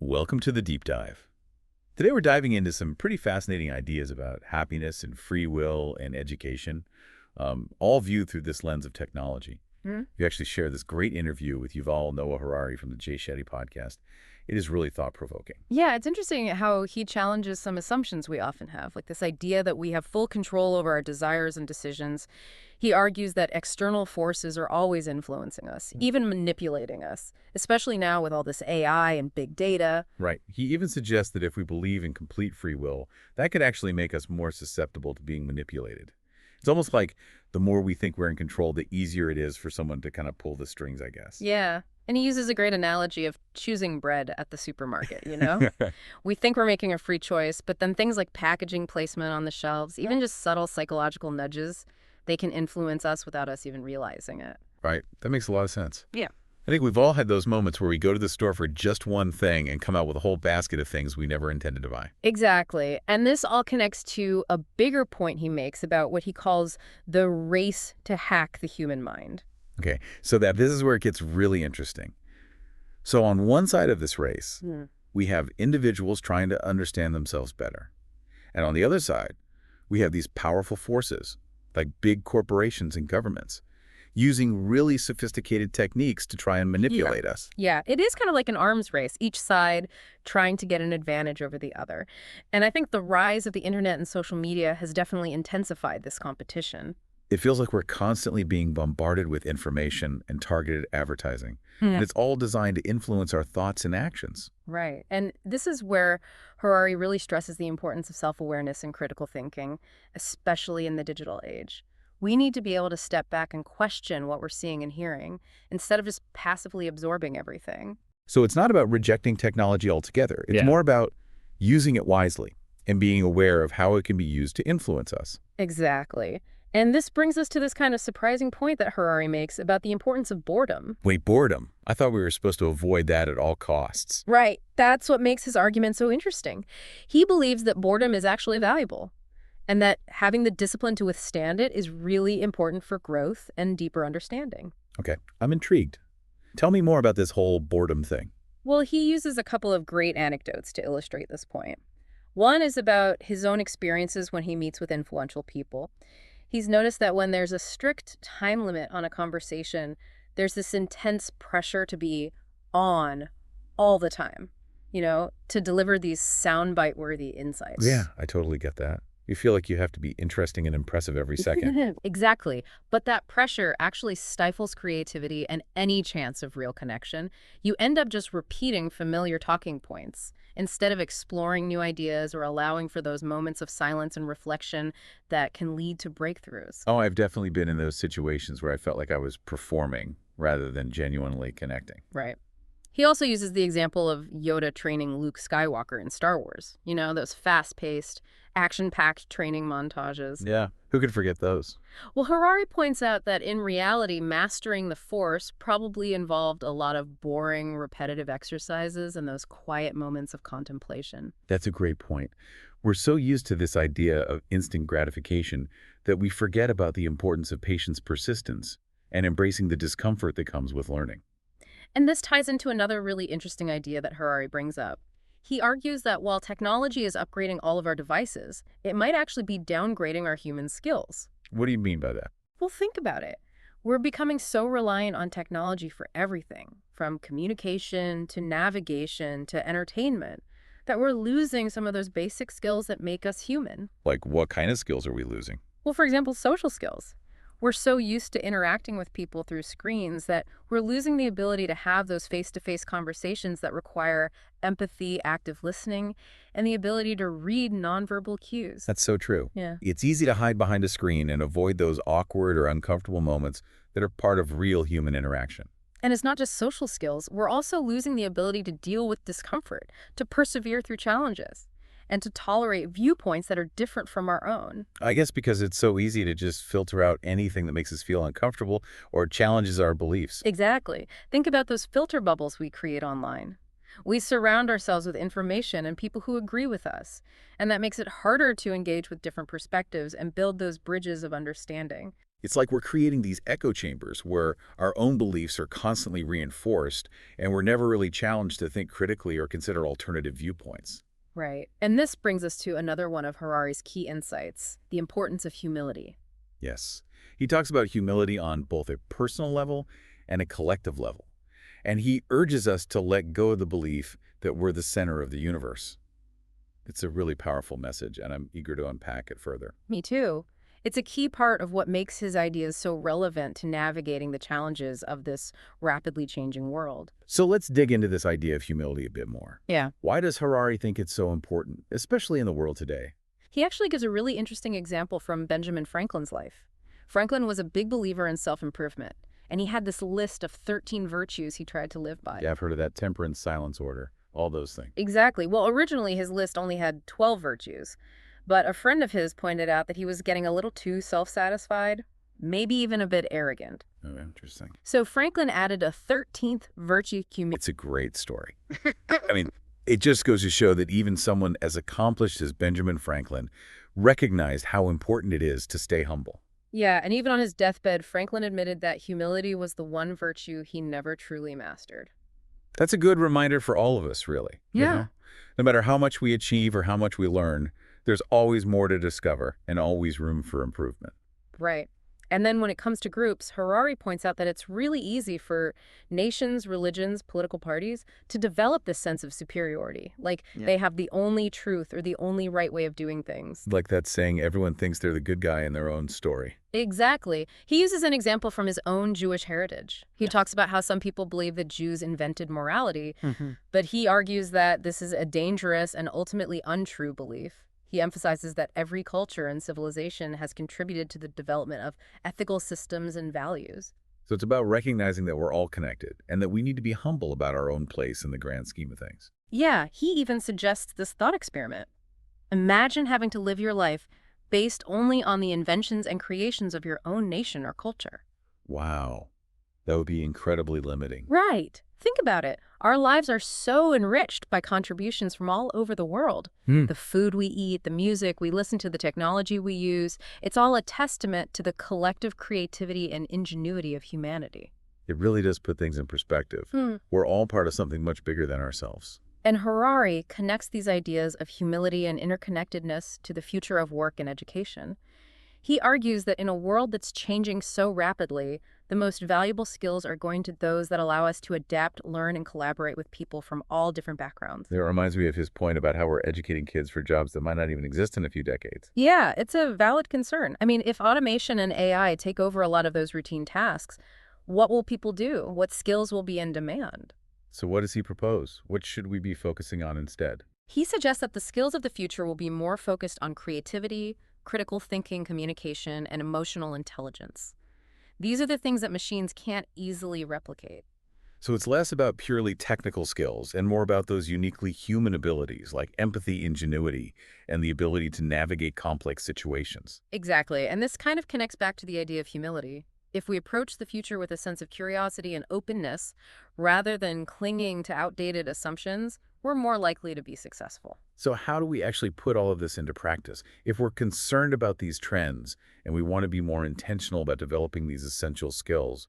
Welcome to the deep dive. Today we're diving into some pretty fascinating ideas about happiness and free will and education, all viewed through this lens of technology. You actually share this great interview with Yuval Noah Harari from the JayShettyPodcast. It is really thought-provoking. Yeah, it's interesting how he challenges some assumptions we often have, like this idea that we have full control over our desires and decisions. He argues that external forces are always influencing us, even manipulating us, especially now with all this AI and big data. Right. He even suggests that if we believe in complete free will, that could actually make us more susceptible to being manipulated. It's almost like the more we think we're in control, the easier it is for someone to kind of pull the strings, I guess. Yeah. And he uses a great analogy of choosing bread at the supermarket. We think we're making a free choice, but then things like packaging placement on the shelves, even just subtle psychological nudges, they can influence us without us even realizing it. Right. That makes a lot of sense. Yeah. I think we've all had those moments where we go to the store for just one thing and come out with a whole basket of things we never intended to buy. Exactly. And this all connects to a bigger point he makes about what he calls the race to hack the human mind. Okay, so this is where it gets really interesting. So on one side of this race, we have individuals trying to understand themselves better. And on the other side, we have these powerful forces, like big corporations and governments, using really sophisticated techniques to try and manipulate us. Yeah, it is kind of like an arms race, each side trying to get an advantage over the other. And I think the rise of the internet and social media has definitely intensified this competition. It feels like we're constantly being bombarded with information and targeted advertising. And it's all designed to influence our thoughts and actions. Right. And this is where Harari really stresses the importance of self-awareness and critical thinking, especially in the digital age. We need to be able to step back and question what we're seeing and hearing instead of just passively absorbing everything. So it's not about rejecting technology altogether. It's more about using it wisely and being aware of how it can be used to influence us. Exactly. And this brings us to this kind of surprising point that Harari makes about the importance of boredom. Wait, boredom? I thought we were supposed to avoid that at all costs. Right. That's what makes his argument so interesting. He believes that boredom is actually valuable and that having the discipline to withstand it is really important for growth and deeper understanding. Okay, I'm intrigued. Tell me more about this whole boredom thing. Well, he uses a couple of great anecdotes to illustrate this point. One is about his own experiences when he meets with influential people. He's noticed that when there's a strict time limit on a conversation, there's this intense pressure to be on all the time, to deliver these soundbite-worthy insights. Yeah, I totally get that. You feel like you have to be interesting and impressive every second. Exactly. But that pressure actually stifles creativity and any chance of real connection. You end up just repeating familiar talking points instead of exploring new ideas or allowing for those moments of silence and reflection that can lead to breakthroughs. Oh, I've definitely been in those situations where I felt like I was performing rather than genuinely connecting. Right. He also uses the example of Yoda training Luke Skywalker in Star Wars. Those fast-paced, action-packed training montages. Yeah, who could forget those? Well, Harari points out that in reality, mastering the Force probably involved a lot of boring, repetitive exercises and those quiet moments of contemplation. That's a great point. We're so used to this idea of instant gratification that we forget about the importance of patience, persistence, and embracing the discomfort that comes with learning. And this ties into another really interesting idea that Harari brings up. He argues that while technology is upgrading all of our devices, it might actually be downgrading our human skills. What do you mean by that? Well, think about it. We're becoming so reliant on technology for everything, from communication to navigation to entertainment, that we're losing some of those basic skills that make us human. Like, what kind of skills are we losing? Well, for example, social skills. We're so used to interacting with people through screens that we're losing the ability to have those face-to-face conversations that require empathy, active listening, and the ability to read nonverbal cues. That's so true. Yeah. It's easy to hide behind a screen and avoid those awkward or uncomfortable moments that are part of real human interaction. And it's not just social skills. We're also losing the ability to deal with discomfort, to persevere through challenges, and to tolerate viewpoints that are different from our own. I guess because it's so easy to just filter out anything that makes us feel uncomfortable or challenges our beliefs. Exactly. Think about those filter bubbles we create online. We surround ourselves with information and people who agree with us, and that makes it harder to engage with different perspectives and build those bridges of understanding. It's like we're creating these echo chambers where our own beliefs are constantly reinforced, and we're never really challenged to think critically or consider alternative viewpoints. Right. And this brings us to another one of Harari's key insights, the importance of humility. Yes. He talks about humility on both a personal level and a collective level. And he urges us to let go of the belief that we're the center of the universe. It's a really powerful message, and I'm eager to unpack it further. Me too. It's a key part of what makes his ideas so relevant to navigating the challenges of this rapidly changing world. So let's dig into this idea of humility a bit more. Yeah. Why does Harari think it's so important, especially in the world today? He actually gives a really interesting example from Benjamin Franklin's life. Franklin was a big believer in self-improvement, and he had this list of 13 virtues he tried to live by. Yeah, I've heard of that temperance, silence, order, all those things. Exactly. Well, originally his list only had 12 virtues, but a friend of his pointed out that he was getting a little too self-satisfied, maybe even a bit arrogant. Oh, interesting. So Franklin added a 13th virtue. It's a great story. I mean, it just goes to show that even someone as accomplished as Benjamin Franklin recognized how important it is to stay humble. Yeah, and even on his deathbed, Franklin admitted that humility was the one virtue he never truly mastered. That's a good reminder for all of us, really. Yeah. No matter how much we achieve or how much we learn, there's always more to discover and always room for improvement. Right. And then when it comes to groups, Harari points out that it's really easy for nations, religions, political parties to develop this sense of superiority. Like they have the only truth or the only right way of doing things. Like that saying, everyone thinks they're the good guy in their own story. Exactly. He uses an example from his own Jewish heritage. He talks about how some people believe that Jews invented morality, but he argues that this is a dangerous and ultimately untrue belief. He emphasizes that every culture and civilization has contributed to the development of ethical systems and values. So it's about recognizing that we're all connected and that we need to be humble about our own place in the grand scheme of things. Yeah, he even suggests this thought experiment. Imagine having to live your life based only on the inventions and creations of your own nation or culture. Wow. That would be incredibly limiting. Right. Think about it. Our lives are so enriched by contributions from all over the world. The food we eat, the music we listen to, the technology we use, it's all a testament to the collective creativity and ingenuity of humanity. It really does put things in perspective. We're all part of something much bigger than ourselves. And Harari connects these ideas of humility and interconnectedness to the future of work and education. He argues that in a world that's changing so rapidly, the most valuable skills are going to those that allow us to adapt, learn, and collaborate with people from all different backgrounds. It reminds me of his point about how we're educating kids for jobs that might not even exist in a few decades. Yeah, it's a valid concern. I mean, if automation and AI take over a lot of those routine tasks, what will people do? What skills will be in demand? So what does he propose? What should we be focusing on instead? He suggests that the skills of the future will be more focused on creativity, critical thinking, communication, and emotional intelligence. These are the things that machines can't easily replicate. So it's less about purely technical skills and more about those uniquely human abilities like empathy, ingenuity, and the ability to navigate complex situations. Exactly, and this kind of connects back to the idea of humility. If we approach the future with a sense of curiosity and openness, rather than clinging to outdated assumptions, we're more likely to be successful. So how do we actually put all of this into practice? If we're concerned about these trends and we want to be more intentional about developing these essential skills,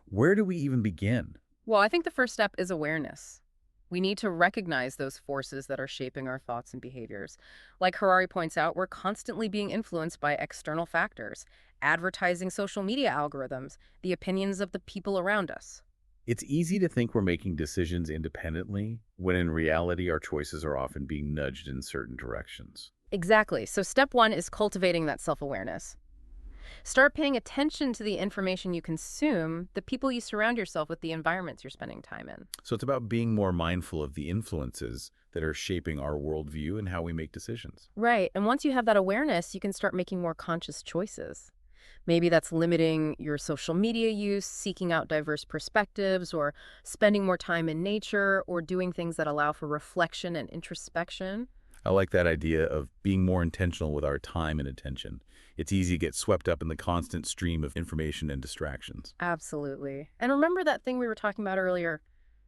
where do we even begin? Well, I think the first step is awareness. We need to recognize those forces that are shaping our thoughts and behaviors. Like Harari points out, we're constantly being influenced by external factors, advertising, social media algorithms, the opinions of the people around us. It's easy to think we're making decisions independently, when in reality our choices are often being nudged in certain directions. Exactly. So step one is cultivating that self-awareness. Start paying attention to the information you consume, the people you surround yourself with, the environments you're spending time in. So it's about being more mindful of the influences that are shaping our worldview and how we make decisions. Right. And once you have that awareness, you can start making more conscious choices. Maybe that's limiting your social media use, seeking out diverse perspectives, or spending more time in nature, or doing things that allow for reflection and introspection. I like that idea of being more intentional with our time and attention. It's easy to get swept up in the constant stream of information and distractions. Absolutely. And remember that thing we were talking about earlier,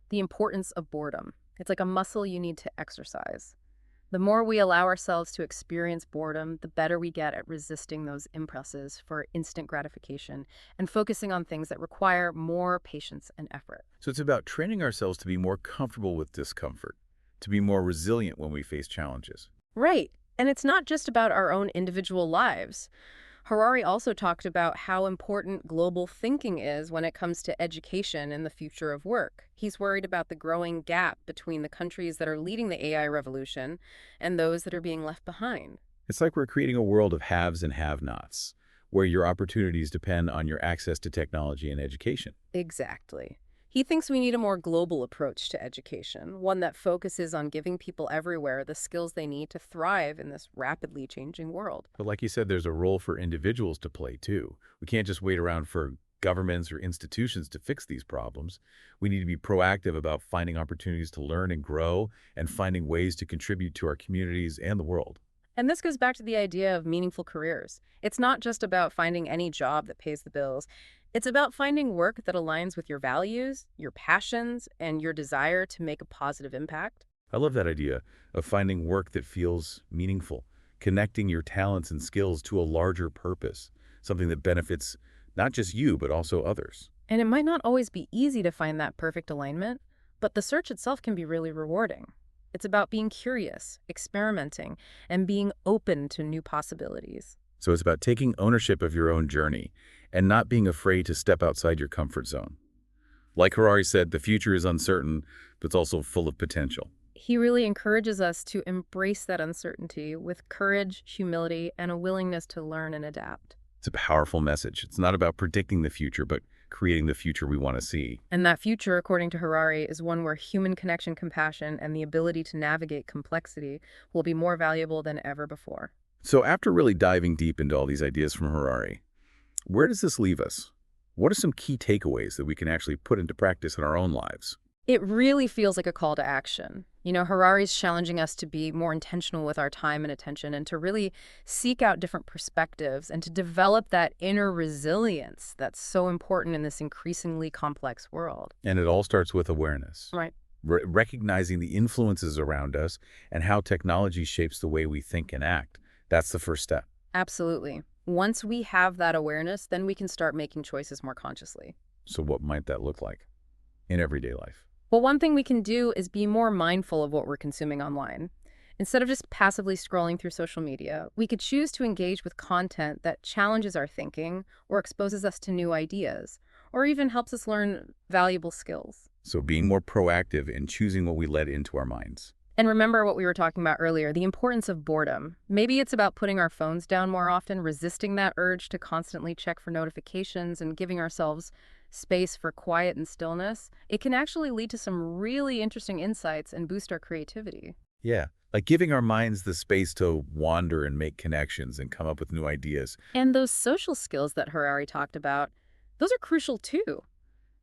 the importance of boredom. It's like a muscle you need to exercise. The more we allow ourselves to experience boredom, the better we get at resisting those impulses for instant gratification and focusing on things that require more patience and effort. So it's about training ourselves to be more comfortable with discomfort, to be more resilient when we face challenges. Right. And it's not just about our own individual lives. Harari also talked about how important global thinking is when it comes to education and the future of work. He's worried about the growing gap between the countries that are leading the AI revolution and those that are being left behind. It's like we're creating a world of haves and have-nots, where your opportunities depend on your access to technology and education. Exactly. He thinks we need a more global approach to education, one that focuses on giving people everywhere the skills they need to thrive in this rapidly changing world. But like you said, there's a role for individuals to play too. We can't just wait around for governments or institutions to fix these problems. We need to be proactive about finding opportunities to learn and grow and finding ways to contribute to our communities and the world. And this goes back to the idea of meaningful careers. It's not just about finding any job that pays the bills. It's about finding work that aligns with your values, your passions, and your desire to make a positive impact. I love that idea of finding work that feels meaningful, connecting your talents and skills to a larger purpose, something that benefits not just you, but also others. And it might not always be easy to find that perfect alignment, but the search itself can be really rewarding. It's about being curious, experimenting, and being open to new possibilities. So it's about taking ownership of your own journey and not being afraid to step outside your comfort zone. Like Harari said, the future is uncertain, but it's also full of potential. He really encourages us to embrace that uncertainty with courage, humility, and a willingness to learn and adapt. It's a powerful message. It's not about predicting the future, but creating the future we want to see. And that future, according to Harari, is one where human connection, compassion, and the ability to navigate complexity will be more valuable than ever before. So after really diving deep into all these ideas from Harari, where does this leave us? What are some key takeaways that we can actually put into practice in our own lives? It really feels like a call to action. You know, Harari's challenging us to be more intentional with our time and attention and to really seek out different perspectives and to develop that inner resilience that's so important in this increasingly complex world. And it all starts with awareness. Right. Recognizing the influences around us and how technology shapes the way we think and act. That's the first step. Absolutely. Once we have that awareness, then we can start making choices more consciously. So what might that look like in everyday life? Well, one thing we can do is be more mindful of what we're consuming online. Instead of just passively scrolling through social media, we could choose to engage with content that challenges our thinking or exposes us to new ideas, or even helps us learn valuable skills. So being more proactive in choosing what we let into our minds. And remember what we were talking about earlier, the importance of boredom. Maybe it's about putting our phones down more often, resisting that urge to constantly check for notifications and giving ourselves space for quiet and stillness. It can actually lead to some really interesting insights and boost our creativity. Yeah, like giving our minds the space to wander and make connections and come up with new ideas. And those social skills that Harari talked about, those are crucial too.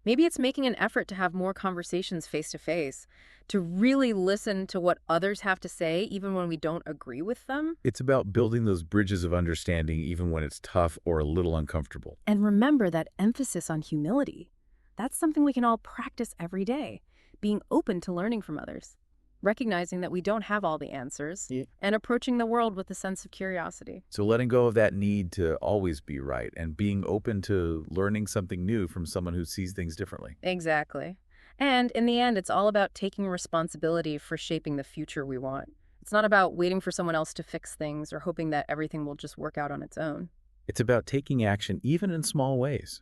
Maybe it's making an effort to have more conversations face to face, to really listen to what others have to say, even when we don't agree with them. It's about building those bridges of understanding even when it's tough or a little uncomfortable. And remember that emphasis on humility. That's something we can all practice every day, being open to learning from others, recognizing that we don't have all the answers, and approaching the world with a sense of curiosity. So letting go of that need to always be right and being open to learning something new from someone who sees things differently. Exactly. And in the end, it's all about taking responsibility for shaping the future we want. It's not about waiting for someone else to fix things or hoping that everything will just work out on its own. It's about taking action even in small ways,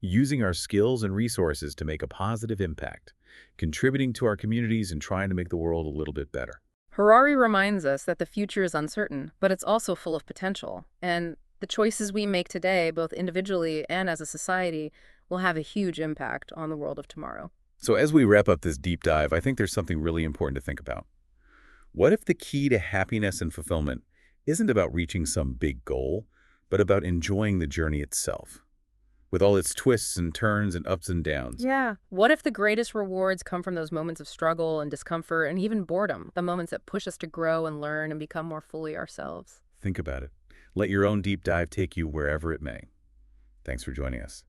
using our skills and resources to make a positive impact, contributing to our communities and trying to make the world a little bit better. Harari reminds us that the future is uncertain, but it's also full of potential. And the choices we make today, both individually and as a society, will have a huge impact on the world of tomorrow. So as we wrap up this deep dive, I think there's something really important to think about. What if the key to happiness and fulfillment isn't about reaching some big goal, but about enjoying the journey itself, with all its twists and turns and ups and downs? Yeah. What if the greatest rewards come from those moments of struggle and discomfort and even boredom, the moments that push us to grow and learn and become more fully ourselves? Think about it. Let your own deep dive take you wherever it may. Thanks for joining us.